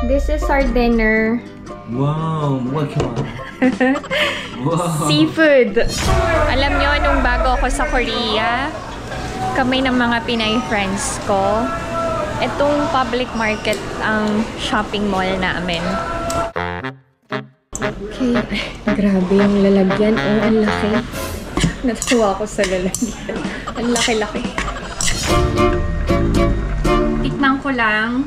This is our dinner. Wow, what can Wow. Seafood. Alam nyo, nung bago ako sa Korea, kami ng mga Pinay friends ko, itong public market ang shopping mall namin. Okay. Grabe yung lalagyan. Oh, ang laki. Natuwa ako sa lalagyan. Ang laki-laki. Tikman ko lang.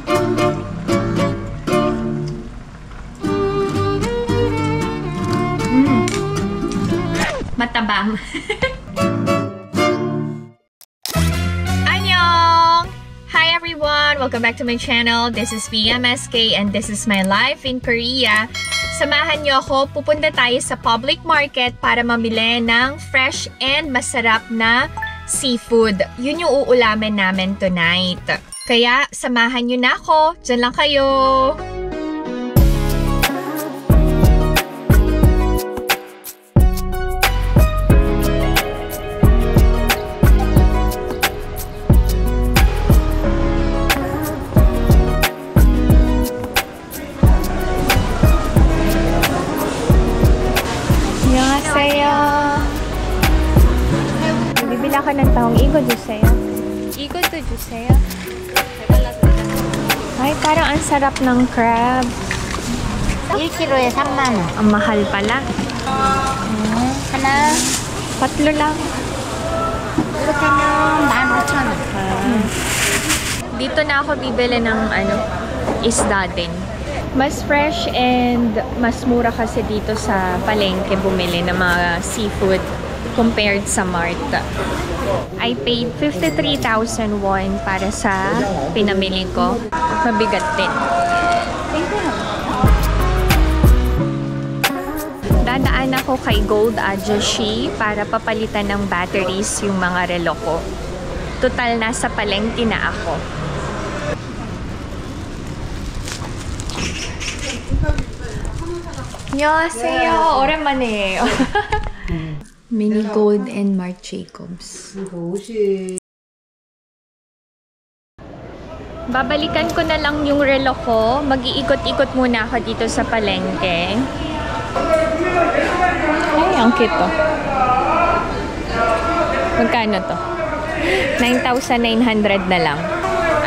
Matabang. Annyeong! Hi everyone! Welcome back to my channel. This is VMSK and this is my life in Korea. Samahan niyo ako, pupunta tayo sa public market para mamili ng fresh and masarap na seafood. Yun yung uulamin namin tonight. Kaya samahan niyo na ako. Diyan lang kayo! Bibili ako ng tahong igo juseyo. Igo to juseyo. Ay, parang ang sarap ng crab. 1kg에 3만 원. Ang mahal pala. 하나. Tatlo lang. 이렇게는 15,000원. Dito na ako bibili ng isda din. Mas fresh and mas mura kasi dito sa palengke bumili ng mga seafood compared sa mart. I paid 53,000 won para sa pinamili ko. Mabigat din. Dadaan ako kay Gold Ajashi para papalitan ng batteries yung mga relo ko. Total nasa palengke na ako. 안녕하세요. 오랜만이에요. Mini Gold and Marc Jacobs. Babalikan ko na lang yung relo ko. Mag-iikot-ikot muna ako dito sa palengke. Ay, ang cute to. Magkano to? 9,900 na lang.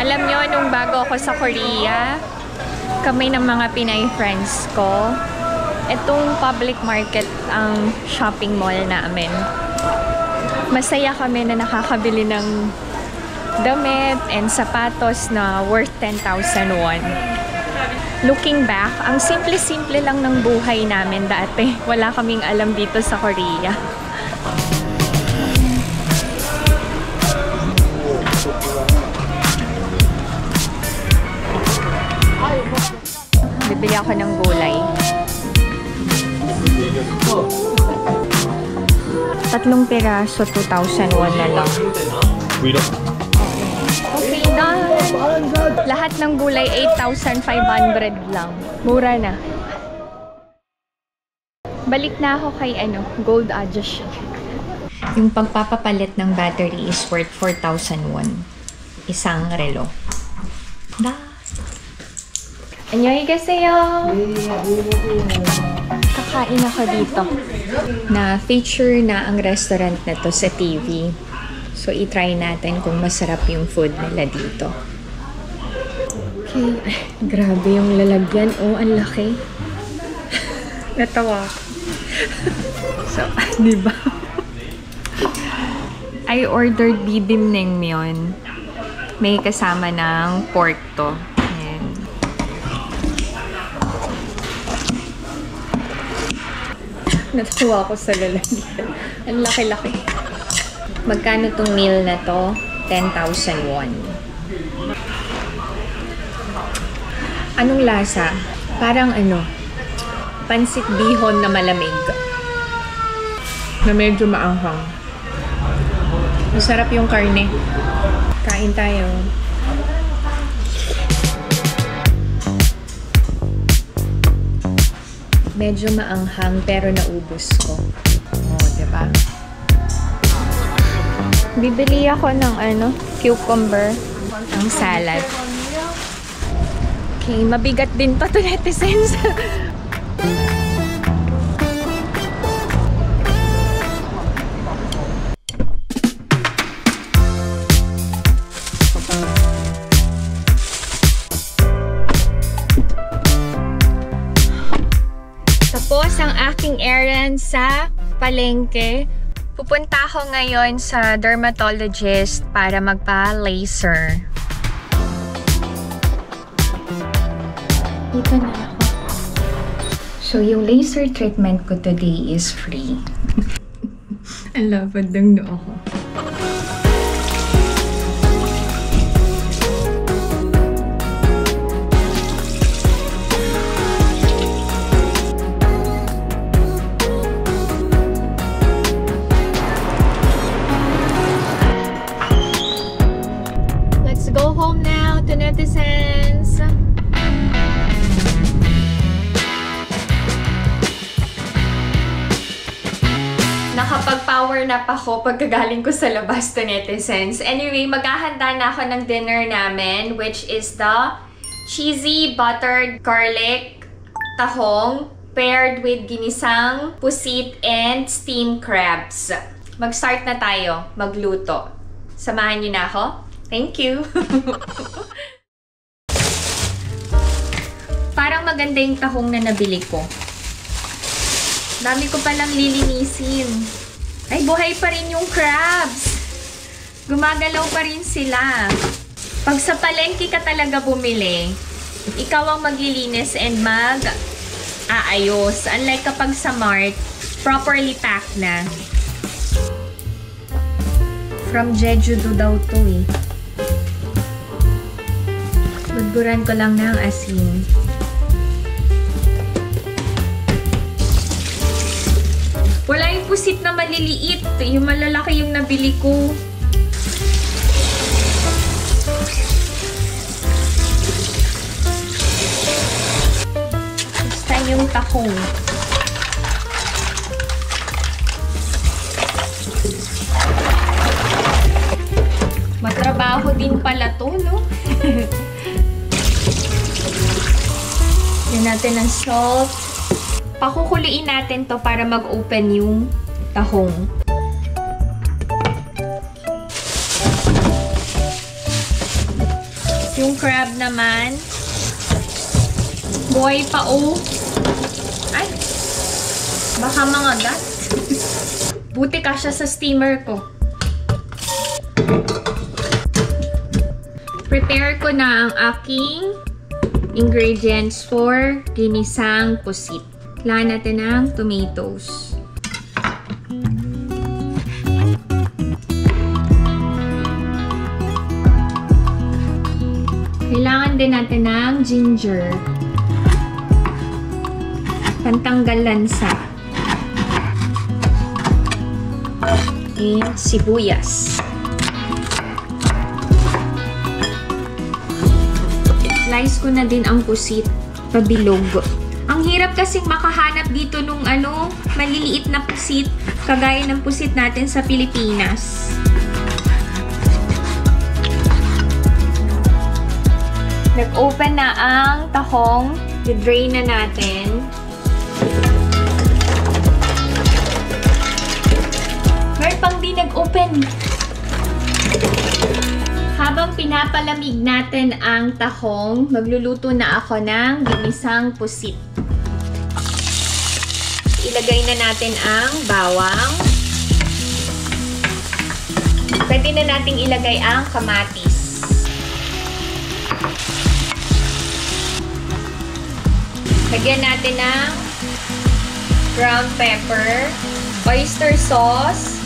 Alam nyo, nung bago ako sa Korea, kami ng mga Pinay friends ko, itong public market ang shopping mall namin. Masaya kami na nakakabili ng damit and sapatos na worth 10,000 won. Looking back, ang simple-simple lang ng buhay namin dati. Wala kaming alam dito sa Korea. Bibili ako ng gulay. 3 piraso, 2,000 won na lang. Okay na. Lahat ng gulay, 8,500 lang. Mura na. Balik na ako kay Gold Ajashi. Yung pagpapapalit ng battery is worth 4,000 won. Isang relo. 안녕히계세요. Kakain ako dito. Na feature na ang restaurant na to sa TV. So, i-try natin kung masarap yung food nila dito. Okay. Grabe yung lalagyan. Oh, ang laki. Natawa ako. So, diba? I ordered bibimnaengmyeon. May kasama ng pork to. Natuwa ako sa lalagyan. Ang laki-laki. Magkano tong meal na to? 10,000 won. Anong lasa? Parang pansit bihon na malamig. Na medyo maanghang. Masarap yung karne. Kain tayo. Medyo maanghang pero naubos ko. Oh, diba? Bibili ako ng cucumber, ang salad. Okay, mabigat din pa to, netizens. Tapos ang aking errand sa palengke. Pupunta ako ngayon sa dermatologist para magpa-laser. Dito na ako. So, yung laser treatment ko today is free. Ang lapad ng noo ko. Let's go home now to netizens. Nakapag-power nap ako pagkagaling ko sa labas to netizens. Anyway, maghahanda na ako ng dinner namin, which is the cheesy buttered garlic tahong paired with ginisang pusit and steamed crabs. Mag-start na tayo magluto. Samahan niyo na ako? Thank you! Parang maganda yung tahong na nabili ko. Dami ko palang lilinisin. Ay, buhay pa rin yung crabs. Gumagalaw pa rin sila. Pag sa palengke ka talaga bumili, ikaw ang maglilinis and mag-aayos. Unlike kapag sa mart, properly packed na. From Jeju-do daw to eh. Gudguran ko lang ng asin. Wala yung pusit na maliliit. Yung malalaki yung nabili ko. Basta yung tahong. Matrabaho din pala to, no? Yan natin ang salt. Pakukuliin natin to para mag-open yung tahong. Yung crab naman, buhay pa oh. Ay, baka mga gat. Buti kasya sa steamer ko. Prepare ko na ang aking ingredients for ginisang pusit. Kailangan natin ng tomatoes. Kailangan din natin ng ginger. Pantanggal lansa. And sibuyas. Slice ko na din ang pusit. Pabilog. Ang hirap kasing makahanap dito nung maliliit na pusit, kagaya ng pusit natin sa Pilipinas. Nag-open na ang tahong. I-drain na natin. Meron pang di nag-open. Habang pinapalamig natin ang tahong, magluluto na ako ng ginisang pusit. Ilagay na natin ang bawang. Pwede na nating ilagay ang kamatis. Lagyan natin ng ground pepper, oyster sauce,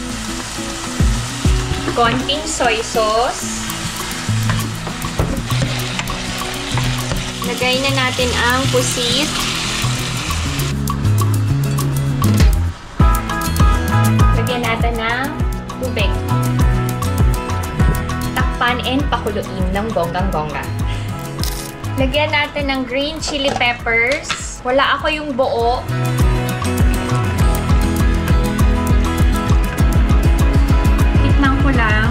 konting soy sauce. Lagay na natin ang pusit. Lagyan natin ng tubig. Takpan and pakuluin ng bonggang-bongga. Lagyan natin ng green chili peppers. Wala ako yung buo. Tikman ko lang.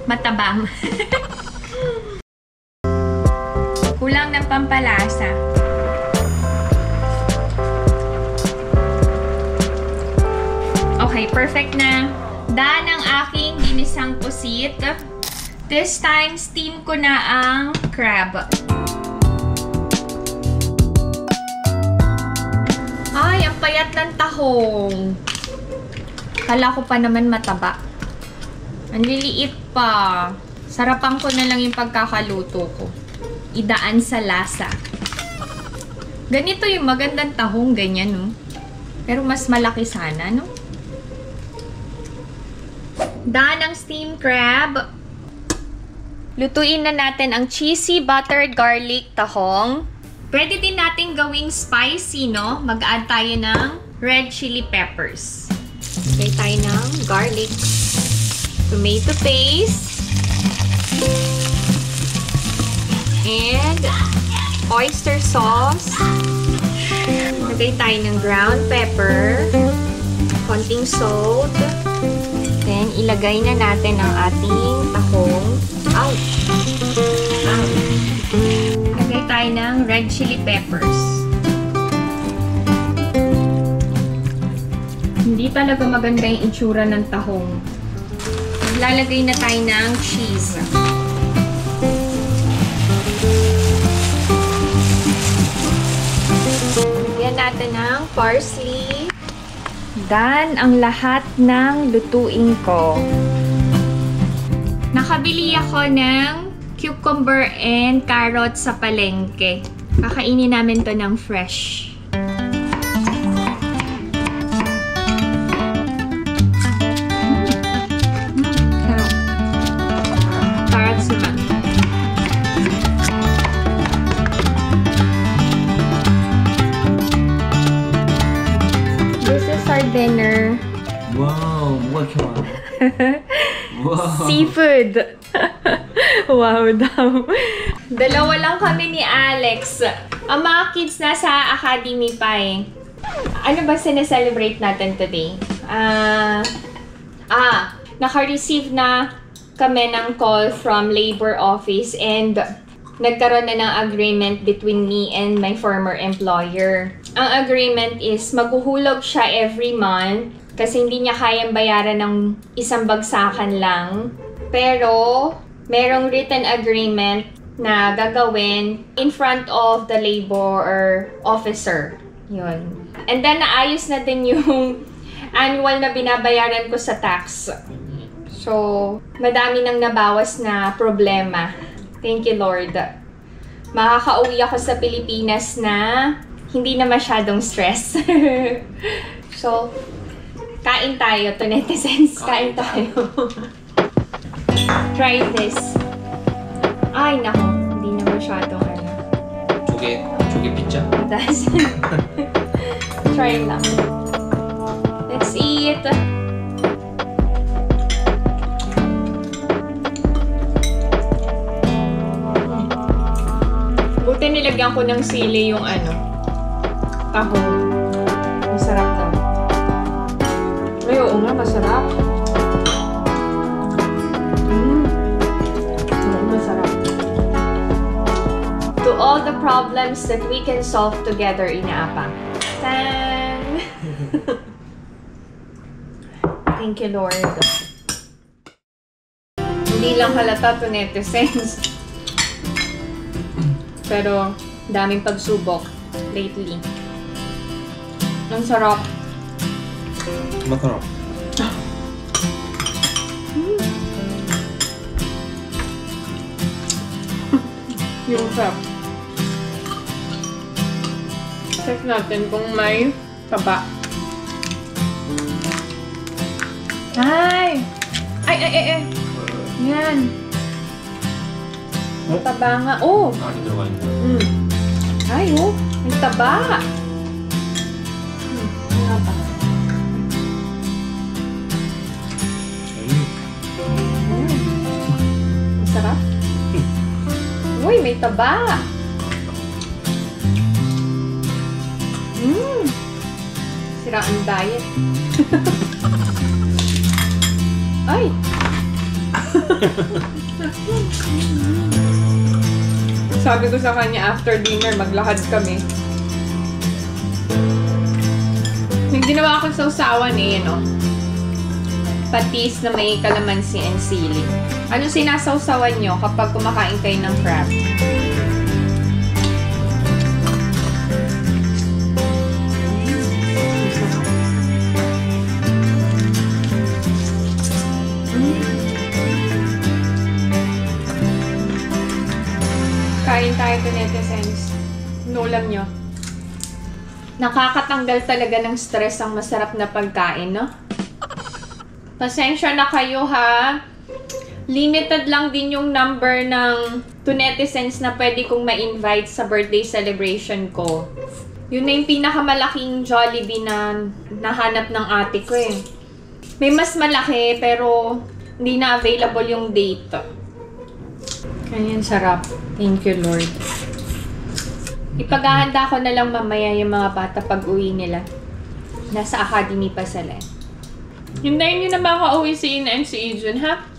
Matabang. Kulang ng pampalasa. Okay, perfect na. Daan ang aking ginisang pusit. This time, steam ko na ang crab. Ay, ang payat ng tahong. Kala ko pa naman mataba. Ang liliit pa. Sarapan ko na lang yung pagkakaluto ko. Idaan sa lasa. Ganito yung magandang tahong, ganyan, no? Pero mas malaki sana, no? Daan ang steamed crab. Lutuin na natin ang cheesy buttered garlic tahong. Pwede din natin gawing spicy, no? Mag-add tayo ng red chili peppers. Lagay tayo ng garlic, tomato paste, and oyster sauce. Lagay tayo ng ground pepper, konting salt. Then, ilagay na natin ang ating tahong. Ouch! Lagay tayo ng red chili peppers. Hindi talaga maganda yung itsura ng tahong. Lalagay na tayo ng cheese. Lagyan natin ng parsley. Dan ang lahat ng lutuin ko. Nakabili ako ng cucumber and carrot sa palengke. Kakainin namin to ng fresh. Carrots naman. This is our dinner. Wow, 뭐가 이렇게 많아? Wow. Seafood. Wow daw. Dalawa lang kami ni Alex. Ang mga kids nasa academy pa eh. Ano ba sineselebrate natin today? Naka-receive na kami ng call from labor office and nagkaroon na ng agreement between me and my former employer. Ang agreement is maghuhulog siya every month kasi hindi niya kayang bayaran ng isang bagsakan lang. Pero merong written agreement na gagawin in front of the labor officer. Yun. And then naayos na din yung annual na binabayaran ko sa tax. So, madami nang nabawas na problema. Thank you, Lord. Makakauwi ako sa Pilipinas na hindi na masyadong stress. So, kain tayo to netizens. Kain tayo. Try this. Ay, nako. Hindi na masyadong ano. 조개 피자? Das. Try lang. Let's eat. Buti nilagyan ko ng sili yung ano, tahong. Masarap daw. Ay, oo nga, masarap. Masarap. To all the problems that we can solve together, inaapa. Tan! Thank you, Lord. Hindi lang halata to netizens. Pero, daming pagsubok lately. Ang sarap. 맛있어. Yung sarap. Check natin kung may taba. Ay! Ay! Yan. May taba nga. Oh! 안이 들어가 있는 거. Ay, oh! May taba! Ano ba? Masarap. Uy, may taba! Sira ang diet. Ay, Ay! Sabi ko sa kanya, after dinner, maglakad kami. Yung ginawa akong sausawan eh, no? Patis na may kalamansi and sili. Ano sinasawsawan nyo kapag kumakain kayo ng crab? Kain tayo to netizens. Nulam nyo. Nakakatanggal talaga ng stress ang masarap na pagkain, no? Pasensya na kayo, ha? Limited lang din yung number ng to netizens na pwede kong ma-invite sa birthday celebration ko. Yun na yung pinakamalaking Jollibee na nahanap ng ate ko eh. May mas malaki pero hindi na available yung date. Ayan, sarap. Thank you, Lord. Ipaghahanda ko na lang mamaya yung mga bata pag uwi nila. Nasa academy pa sila. Hintayin nyo na makauwi si Ina and si Adrian, ha?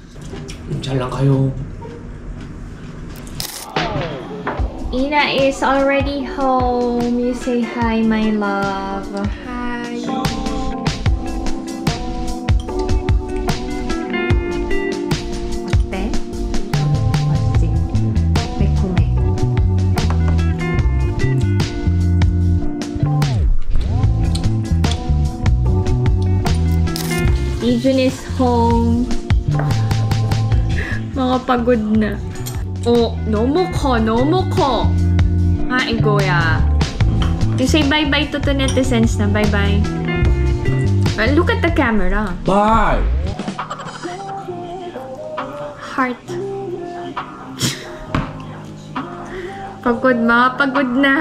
잘 lang kayo. Ina is already home. You say hi, my love. Hi. 어때? 맛있지? 매콤해. Adrian is home. Mga pagod na. Oh, 너무 커, 너무 커. 이거야. You say bye-bye to netizens na. Bye-bye. Look at the camera. Bye! Heart. Pagod, mga pagod na.